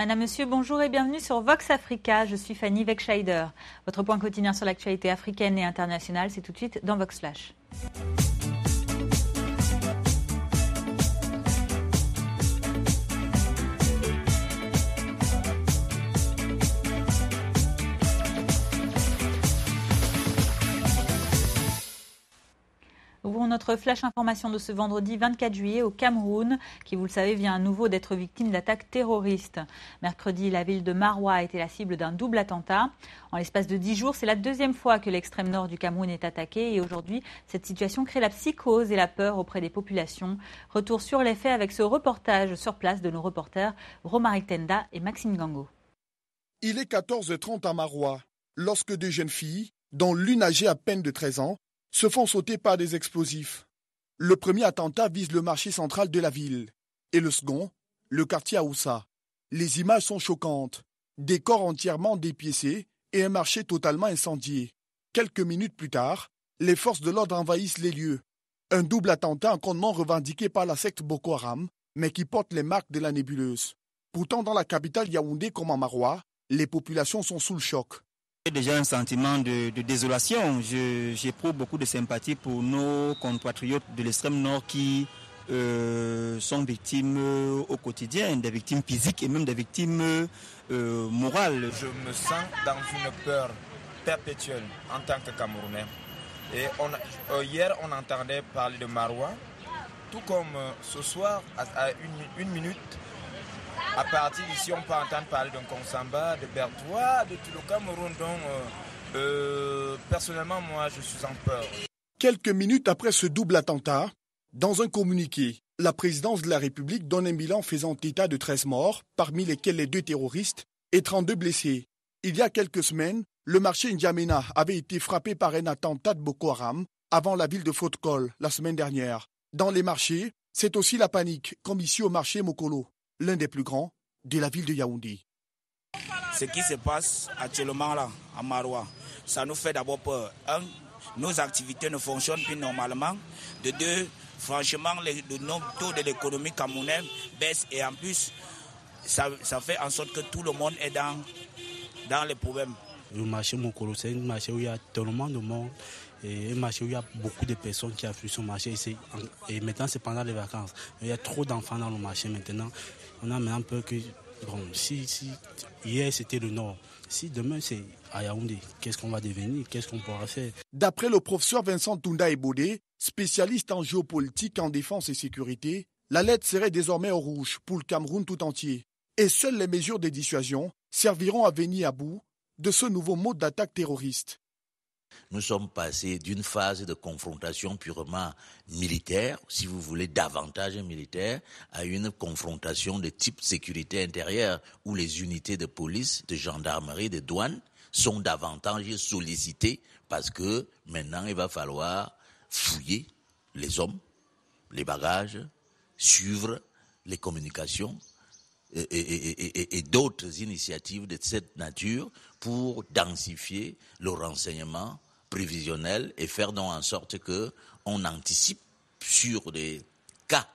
Madame, Monsieur, bonjour et bienvenue sur Vox Africa. Je suis Fanny Wegscheider. Votre point quotidien sur l'actualité africaine et internationale, c'est tout de suite dans Vox Flash. Ouvrons notre flash information de ce vendredi 24 juillet au Cameroun, qui, vous le savez, vient à nouveau d'être victime d'attaques terroristes. Mercredi, la ville de Maroua a été la cible d'un double attentat. En l'espace de 10 jours, c'est la deuxième fois que l'extrême nord du Cameroun est attaqué. Et aujourd'hui, cette situation crée la psychose et la peur auprès des populations. Retour sur les faits avec ce reportage sur place de nos reporters Romaric Tenda et Maxime Gango. Il est 14h30 à Maroua, lorsque deux jeunes filles, dont l'une âgée à peine de 13 ans, se font sauter par des explosifs. Le premier attentat vise le marché central de la ville et le second, le quartier Aoussa. Les images sont choquantes. Des corps entièrement dépiécés et un marché totalement incendié. Quelques minutes plus tard, les forces de l'ordre envahissent les lieux. Un double attentat encondement revendiqué par la secte Boko Haram, mais qui porte les marques de la nébuleuse. Pourtant, dans la capitale Yaoundé comme à Maroua, les populations sont sous le choc. J'ai déjà un sentiment de désolation. J'éprouve beaucoup de sympathie pour nos compatriotes de l'extrême nord qui sont victimes au quotidien, des victimes physiques et même des victimes morales. Je me sens dans une peur perpétuelle en tant que Camerounais. Et hier, on entendait parler de Maroua, tout comme ce soir, à une minute. À partir d'ici, on peut entendre parler d'un Konsamba, de Bertois, de tout le Cameroun. Donc, personnellement, moi, je suis en peur. Quelques minutes après ce double attentat, dans un communiqué, la présidence de la République donne un bilan faisant état de 13 morts, parmi lesquels les 2 terroristes, et 32 blessés. Il y a quelques semaines, le marché N'Djamena avait été frappé par un attentat de Boko Haram avant la ville de Fotokol la semaine dernière. Dans les marchés, c'est aussi la panique, comme ici au marché Mokolo, l'un des plus grands de la ville de Yaoundé. Ce qui se passe actuellement là, à Maroua, ça nous fait d'abord peur. 1, nos activités ne fonctionnent plus normalement. De 2, franchement, le taux de l'économie camerounaise baisse et en plus, ça fait en sorte que tout le monde est dans les problèmes. Le marché Mokolo, c'est un marché où il y a tellement de monde. Et un marché où il y a beaucoup de personnes qui affluent sur le marché. Et maintenant, c'est pendant les vacances. Il y a trop d'enfants dans le marché maintenant. On a maintenant peur que, bon, si hier c'était le Nord, si demain c'est à Yaoundé, qu'est-ce qu'on va devenir? Qu'est-ce qu'on pourra faire? D'après le professeur Vincent Tounda Ebodé, spécialiste en géopolitique, en défense et sécurité, l'alerte serait désormais au rouge pour le Cameroun tout entier. Et seules les mesures de dissuasion serviront à venir à bout de ce nouveau mode d'attaque terroriste. Nous sommes passés d'une phase de confrontation purement militaire, si vous voulez davantage militaire, à une confrontation de type sécurité intérieure, où les unités de police, de gendarmerie, de douane sont davantage sollicitées parce que maintenant il va falloir fouiller les hommes, les bagages, suivre les communications et d'autres initiatives de cette nature pour densifier le renseignement prévisionnel et faire donc en sorte qu'on anticipe sur des cas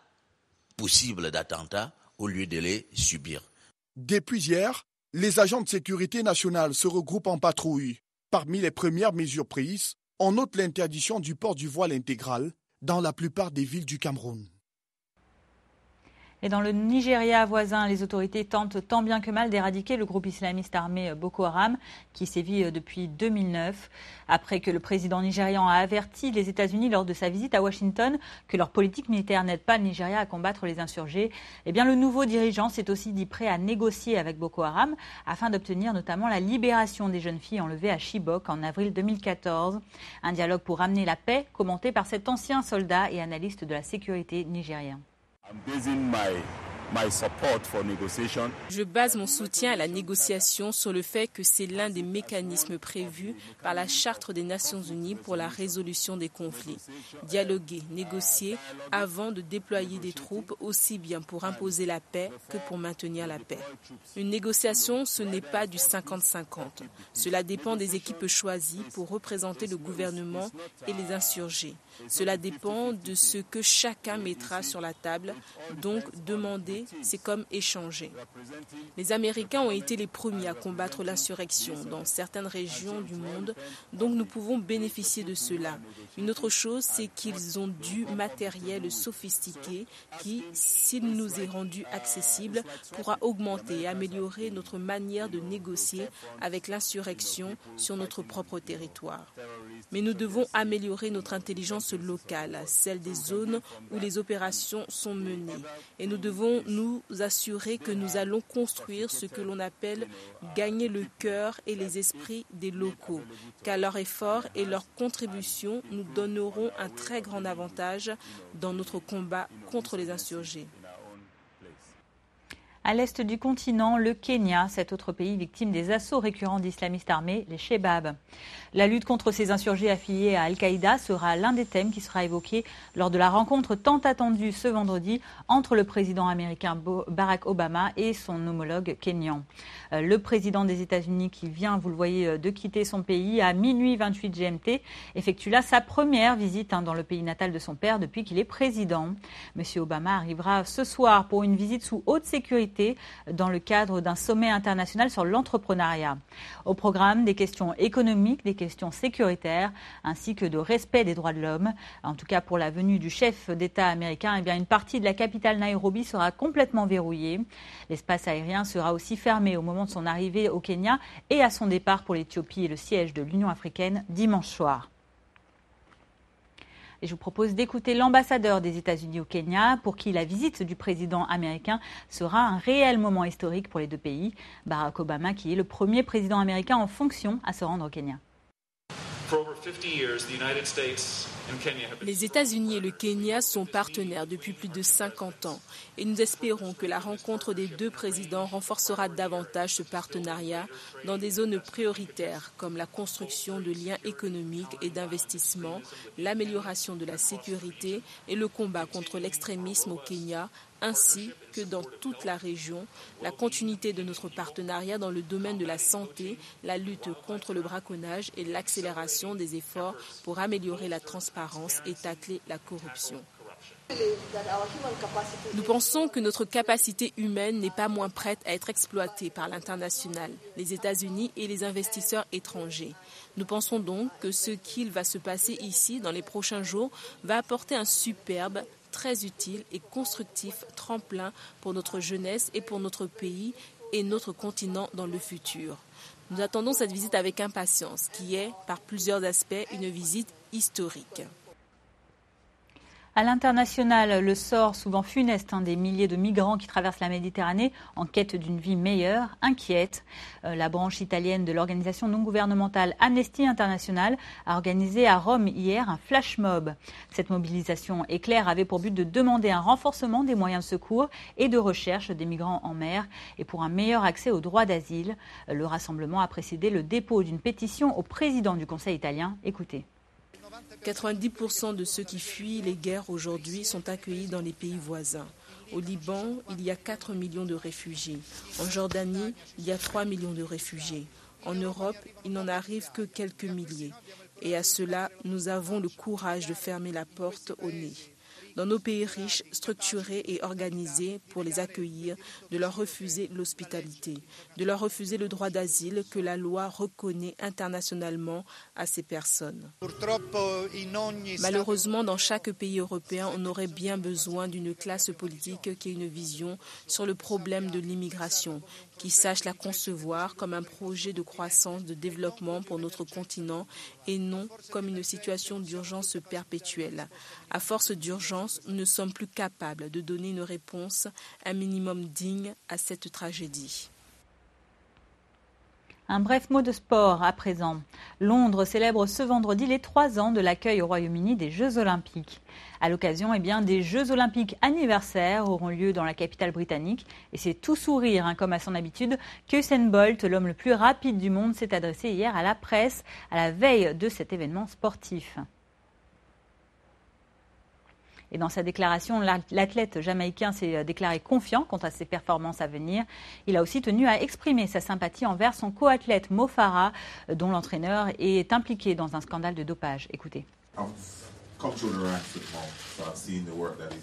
possibles d'attentats au lieu de les subir. Depuis hier, les agents de sécurité nationale se regroupent en patrouille. Parmi les premières mesures prises, on note l'interdiction du port du voile intégral dans la plupart des villes du Cameroun. Et dans le Nigeria voisin, les autorités tentent tant bien que mal d'éradiquer le groupe islamiste armé Boko Haram, qui sévit depuis 2009. Après que le président nigérian a averti les États-Unis lors de sa visite à Washington que leur politique militaire n'aide pas le Nigeria à combattre les insurgés, eh bien le nouveau dirigeant s'est aussi dit prêt à négocier avec Boko Haram afin d'obtenir notamment la libération des jeunes filles enlevées à Chibok en avril 2014. Un dialogue pour ramener la paix, commenté par cet ancien soldat et analyste de la sécurité nigérien. Je base mon soutien à la négociation sur le fait que c'est l'un des mécanismes prévus par la Charte des Nations Unies pour la résolution des conflits. Dialoguer, négocier avant de déployer des troupes aussi bien pour imposer la paix que pour maintenir la paix. Une négociation, ce n'est pas du 50-50. Cela dépend des équipes choisies pour représenter le gouvernement et les insurgés. Cela dépend de ce que chacun mettra sur la table, donc demander discuter, c'est comme échanger. Les Américains ont été les premiers à combattre l'insurrection dans certaines régions du monde, donc nous pouvons bénéficier de cela. Une autre chose, c'est qu'ils ont du matériel sophistiqué qui, s'il nous est rendu accessible, pourra augmenter et améliorer notre manière de négocier avec l'insurrection sur notre propre territoire. Mais nous devons améliorer notre intelligence locale, celle des zones où les opérations sont menées. Et nous devons nous assurer que nous allons construire ce que l'on appelle gagner le cœur et les esprits des locaux, car leur effort et leur contribution nous donneront un très grand avantage dans notre combat contre les insurgés. À l'est du continent, le Kenya, cet autre pays victime des assauts récurrents d'islamistes armés, les Shebabs. La lutte contre ces insurgés affiliés à Al-Qaïda sera l'un des thèmes qui sera évoqué lors de la rencontre tant attendue ce vendredi entre le président américain Barack Obama et son homologue kényan. Le président des États-Unis, qui vient, vous le voyez, de quitter son pays à minuit 28 GMT, effectue là sa première visite dans le pays natal de son père depuis qu'il est président. Monsieur Obama arrivera ce soir pour une visite sous haute sécurité dans le cadre d'un sommet international sur l'entrepreneuriat. Au programme, des questions économiques, des questions sécuritaires, ainsi que de respect des droits de l'homme. En tout cas, pour la venue du chef d'État américain, une partie de la capitale Nairobi sera complètement verrouillée. L'espace aérien sera aussi fermé au moment de son arrivée au Kenya et à son départ pour l'Éthiopie et le siège de l'Union africaine dimanche soir. Et je vous propose d'écouter l'ambassadeur des États-Unis au Kenya, pour qui la visite du président américain sera un réel moment historique pour les deux pays. Barack Obama, qui est le premier président américain en fonction à se rendre au Kenya. Les États-Unis et le Kenya sont partenaires depuis plus de 50 ans et nous espérons que la rencontre des deux présidents renforcera davantage ce partenariat dans des zones prioritaires comme la construction de liens économiques et d'investissement, l'amélioration de la sécurité et le combat contre l'extrémisme au Kenya, ainsi que dans toute la région, la continuité de notre partenariat dans le domaine de la santé, la lutte contre le braconnage et l'accélération des efforts pour améliorer la transparence et tacler la corruption. Nous pensons que notre capacité humaine n'est pas moins prête à être exploitée par l'international, les États-Unis et les investisseurs étrangers. Nous pensons donc que ce qu'il va se passer ici dans les prochains jours va apporter un superbe, très utile et constructif tremplin pour notre jeunesse et pour notre pays et notre continent dans le futur. Nous attendons cette visite avec impatience, qui est, par plusieurs aspects, une visite historique. À l'international, le sort souvent funeste des milliers de migrants qui traversent la Méditerranée en quête d'une vie meilleure inquiète. La branche italienne de l'organisation non gouvernementale Amnesty International a organisé à Rome hier un flash mob. Cette mobilisation éclair avait pour but de demander un renforcement des moyens de secours et de recherche des migrants en mer et pour un meilleur accès au droit d'asile. Le rassemblement a précédé le dépôt d'une pétition au président du Conseil italien. Écoutez. 90% de ceux qui fuient les guerres aujourd'hui sont accueillis dans les pays voisins. Au Liban, il y a 4 millions de réfugiés. En Jordanie, il y a 3 millions de réfugiés. En Europe, il n'en arrive que quelques milliers. Et à cela, nous avons le courage de fermer la porte au nez. Dans nos pays riches, structurés et organisés pour les accueillir, de leur refuser l'hospitalité, de leur refuser le droit d'asile que la loi reconnaît internationalement à ces personnes. Malheureusement, dans chaque pays européen, on aurait bien besoin d'une classe politique qui ait une vision sur le problème de l'immigration, qui sache la concevoir comme un projet de croissance, de développement pour notre continent et non comme une situation d'urgence perpétuelle. À force d'urgence, nous ne sommes plus capables de donner une réponse, un minimum digne à cette tragédie. Un bref mot de sport à présent. Londres célèbre ce vendredi les 3 ans de l'accueil au Royaume-Uni des Jeux Olympiques. À l'occasion, des Jeux Olympiques anniversaires auront lieu dans la capitale britannique. Et c'est tout sourire, comme à son habitude, qu'Usain Bolt, l'homme le plus rapide du monde, s'est adressé hier à la presse à la veille de cet événement sportif. Et dans sa déclaration, l'athlète jamaïcain s'est déclaré confiant quant à ses performances à venir. Il a aussi tenu à exprimer sa sympathie envers son coathlète Mo Farah, dont l'entraîneur est impliqué dans un scandale de dopage. Écoutez.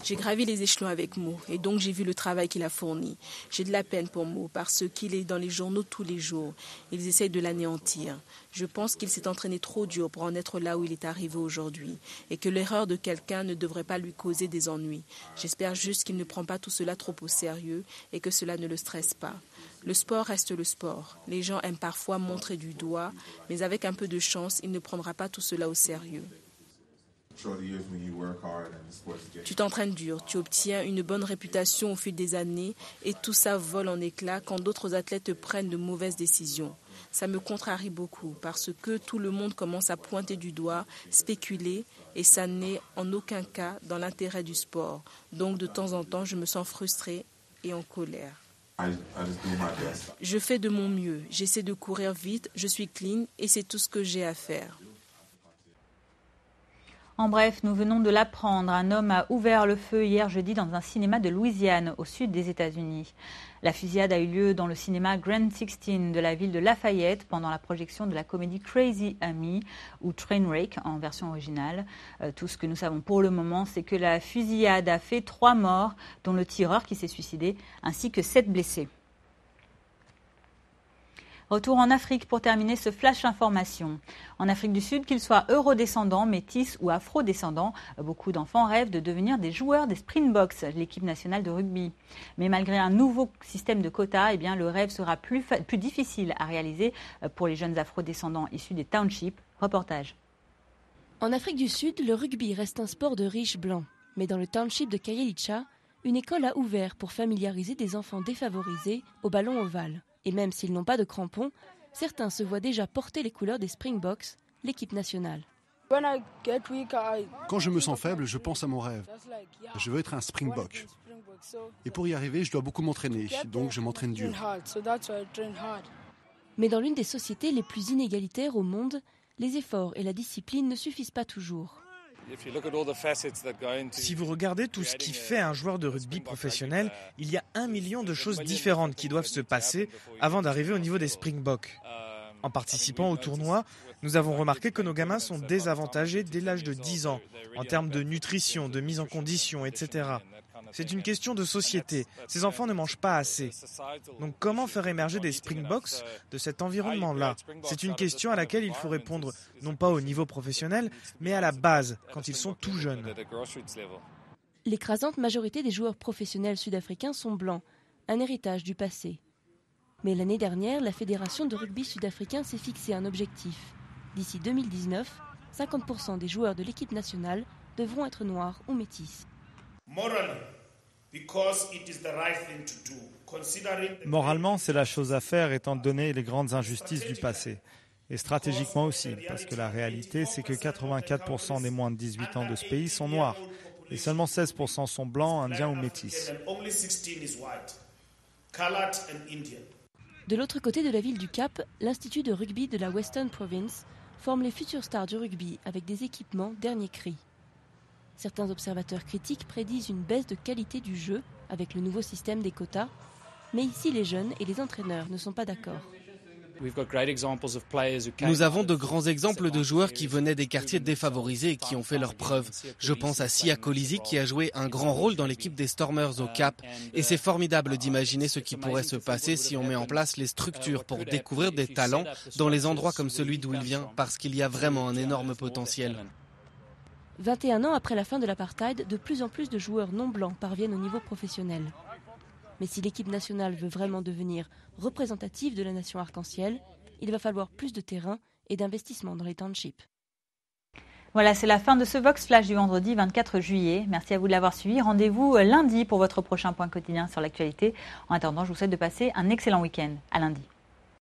J'ai gravi les échelons avec Mo et donc j'ai vu le travail qu'il a fourni. J'ai de la peine pour Mo parce qu'il est dans les journaux tous les jours. Ils essayent de l'anéantir. Je pense qu'il s'est entraîné trop dur pour en être là où il est arrivé aujourd'hui et que l'erreur de quelqu'un ne devrait pas lui causer des ennuis. J'espère juste qu'il ne prend pas tout cela trop au sérieux et que cela ne le stresse pas. Le sport reste le sport. Les gens aiment parfois montrer du doigt, mais avec un peu de chance, il ne prendra pas tout cela au sérieux. Tu t'entraînes dur, tu obtiens une bonne réputation au fil des années et tout ça vole en éclats quand d'autres athlètes prennent de mauvaises décisions. Ça me contrarie beaucoup parce que tout le monde commence à pointer du doigt, spéculer et ça n'est en aucun cas dans l'intérêt du sport. Donc de temps en temps, je me sens frustrée et en colère. Je fais de mon mieux, j'essaie de courir vite, je suis clean et c'est tout ce que j'ai à faire. En bref, nous venons de l'apprendre, un homme a ouvert le feu hier jeudi dans un cinéma de Louisiane, au sud des États-Unis. La fusillade a eu lieu dans le cinéma Grand 16 de la ville de Lafayette pendant la projection de la comédie Crazy Amy ou Trainwreck en version originale. Tout ce que nous savons pour le moment, c'est que la fusillade a fait 3 morts, dont le tireur qui s'est suicidé, ainsi que 7 blessés. Retour en Afrique pour terminer ce flash information. En Afrique du Sud, qu'ils soient eurodescendants, métis ou afro-descendants, beaucoup d'enfants rêvent de devenir des joueurs des Springboks, l'équipe nationale de rugby. Mais malgré un nouveau système de quotas, eh bien, le rêve sera plus difficile à réaliser pour les jeunes afro-descendants issus des townships. Reportage. En Afrique du Sud, le rugby reste un sport de riches blancs. Mais dans le township de Kayelicha, une école a ouvert pour familiariser des enfants défavorisés au ballon ovale. Et même s'ils n'ont pas de crampons, certains se voient déjà porter les couleurs des Springboks, l'équipe nationale. Quand je me sens faible, je pense à mon rêve. Je veux être un Springbok. Et pour y arriver, je dois beaucoup m'entraîner, donc je m'entraîne dur. Mais dans l'une des sociétés les plus inégalitaires au monde, les efforts et la discipline ne suffisent pas toujours. Si vous regardez tout ce qui fait un joueur de rugby professionnel, il y a 1 million de choses différentes qui doivent se passer avant d'arriver au niveau des Springboks. En participant au tournoi, nous avons remarqué que nos gamins sont désavantagés dès l'âge de 10 ans, en termes de nutrition, de mise en condition, etc. C'est une question de société. Ces enfants ne mangent pas assez. Donc comment faire émerger des Springboks de cet environnement-là? C'est une question à laquelle il faut répondre non pas au niveau professionnel, mais à la base, quand ils sont tout jeunes. L'écrasante majorité des joueurs professionnels sud-africains sont blancs, un héritage du passé. Mais l'année dernière, la Fédération de rugby sud-africain s'est fixé un objectif. D'ici 2019, 50% des joueurs de l'équipe nationale devront être noirs ou métis. Moralement, c'est la chose à faire étant donné les grandes injustices du passé. Et stratégiquement aussi, parce que la réalité, c'est que 84% des moins de 18 ans de ce pays sont noirs. Et seulement 16% sont blancs, indiens ou métis. De l'autre côté de la ville du Cap, l'Institut de rugby de la Western Province forme les futures stars du rugby avec des équipements dernier cri. Certains observateurs critiques prédisent une baisse de qualité du jeu avec le nouveau système des quotas, mais ici les jeunes et les entraîneurs ne sont pas d'accord. Nous avons de grands exemples de joueurs qui venaient des quartiers défavorisés et qui ont fait leurs preuves. Je pense à Sia Kolisi qui a joué un grand rôle dans l'équipe des Stormers au Cap. Et c'est formidable d'imaginer ce qui pourrait se passer si on met en place les structures pour découvrir des talents dans les endroits comme celui d'où il vient, parce qu'il y a vraiment un énorme potentiel. 21 ans après la fin de l'apartheid, de plus en plus de joueurs non blancs parviennent au niveau professionnel. Mais si l'équipe nationale veut vraiment devenir représentative de la nation arc-en-ciel, il va falloir plus de terrain et d'investissement dans les townships. Voilà, c'est la fin de ce Vox Flash du vendredi 24 juillet. Merci à vous de l'avoir suivi. Rendez-vous lundi pour votre prochain point quotidien sur l'actualité. En attendant, je vous souhaite de passer un excellent week-end. À lundi.